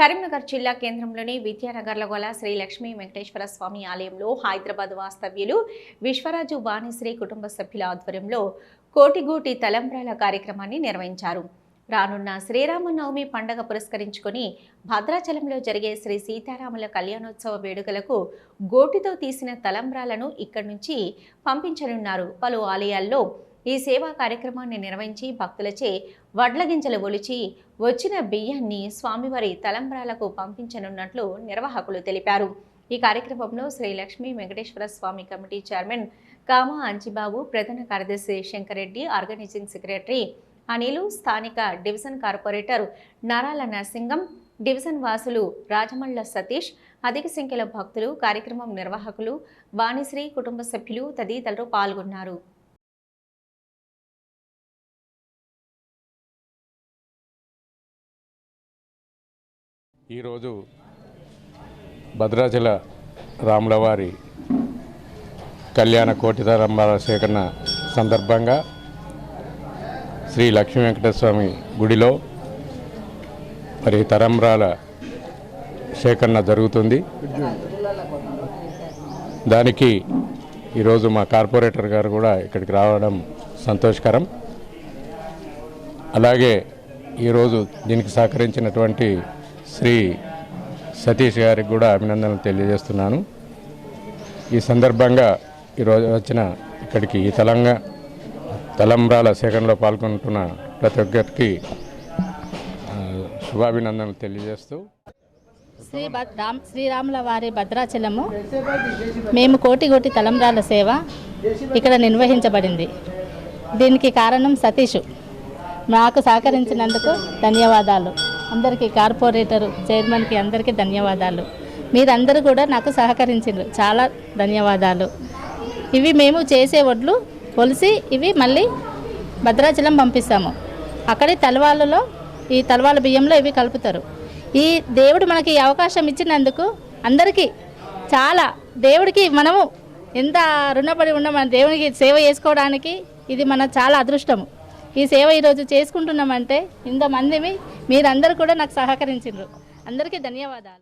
కరీంనగర్ జిల్లా కేంద్రంలోని విద్యానగర్లో గల శ్రీ లక్ష్మీ వెంకటేశ్వర స్వామి ఆలయంలో హైదరాబాద్ వాస్తవ్యులు విశ్వరాజు వాణిశ్రీ కుటుంబ సభ్యుల ఆధ్వర్యంలో కోటిగూటి తలంబ్రాల కార్యక్రమాన్ని నిర్వహించారు. రానున్న శ్రీరామనవమి పండుగ పురస్కరించుకొని భద్రాచలంలో జరిగే శ్రీ సీతారాముల కళ్యాణోత్సవ వేడుకలకు గోటితో తీసిన తలంబ్రాలను ఇక్కడి నుంచి పంపించనున్నారు. పలు ఆలయాల్లో ఈ సేవా కార్యక్రమాన్ని నిర్వహించి భక్తులచే వడ్ల గింజలు ఒలిచి వచ్చిన బియ్యాన్ని స్వామివారి తలంబ్రాలకు పంపించనున్నట్లు నిర్వాహకులు తెలిపారు. ఈ కార్యక్రమంలో శ్రీ లక్ష్మీ వెంకటేశ్వర స్వామి కమిటీ చైర్మన్ కామా అంజిబాబు, ప్రధాన కార్యదర్శి శంకరెడ్డి, ఆర్గనైజింగ్ సెక్రటరీ అనిలు, స్థానిక డివిజన్ కార్పొరేటర్ నారాల నరసింగం, డివిజన్ వాసులు రాజమల్ల సతీష్, అధిక సంఖ్యలో భక్తులు, కార్యక్రమం నిర్వాహకులు, వాణిశ్రీ కుటుంబ సభ్యులు తదితరులు పాల్గొన్నారు. ఈరోజు భద్రాచల రాములవారి కళ్యాణ కోటి తలంబ్రాల సేకరణ సందర్భంగా శ్రీ లక్ష్మీ వెంకటేశ్వర స్వామి గుడిలో మరి తలంబ్రాల సేకరణ జరుగుతుంది. దానికి ఈరోజు మా కార్పొరేటర్ గారు కూడా ఇక్కడికి రావడం సంతోషకరం. అలాగే ఈరోజు దీనికి సహకరించినటువంటి శ్రీ సతీష్ గారికి కూడా అభినందనలు తెలియజేస్తున్నాను. ఈ సందర్భంగా ఈరోజు వచ్చిన ఇక్కడికి ఈ తలంబ్రాల సేకరణలో పాల్గొంటున్న ప్రతి ఒక్కరికి శుభాభినందనలు తెలియజేస్తూ శ్రీరాముల వారి భద్రాచలము మేము కోటి తలంబ్రాల సేవ ఇక్కడ నిర్వహించబడింది. దీనికి కారణం సతీష్. నాకు సహకరించినందుకు ధన్యవాదాలు. అందరికీ, కార్పొరేటరు, చైర్మన్కి అందరికీ ధన్యవాదాలు. మీరందరూ కూడా నాకు సహకరించారు, చాలా ధన్యవాదాలు. ఇవి మేము చేసే వడ్లు కొలిసి ఇవి మళ్ళీ భద్రాచలం పంపిస్తాము. అక్కడి తలవాళ్ళలో ఈ తలవాళ్ళ బియ్యంలో ఇవి కలుపుతారు. ఈ దేవుడు మనకి అవకాశం ఇచ్చినందుకు అందరికీ చాలా, దేవుడికి మనము ఎంత రుణపడి ఉన్నాం. మన దేవునికి సేవ చేసుకోవడానికి ఇది మన చాలా అదృష్టము. ఈ సేవ ఈరోజు చేసుకుంటున్నామంటే ఇంతమంది మీరందరూ కూడా నాకు సహకరించారు. అందరికీ ధన్యవాదాలు.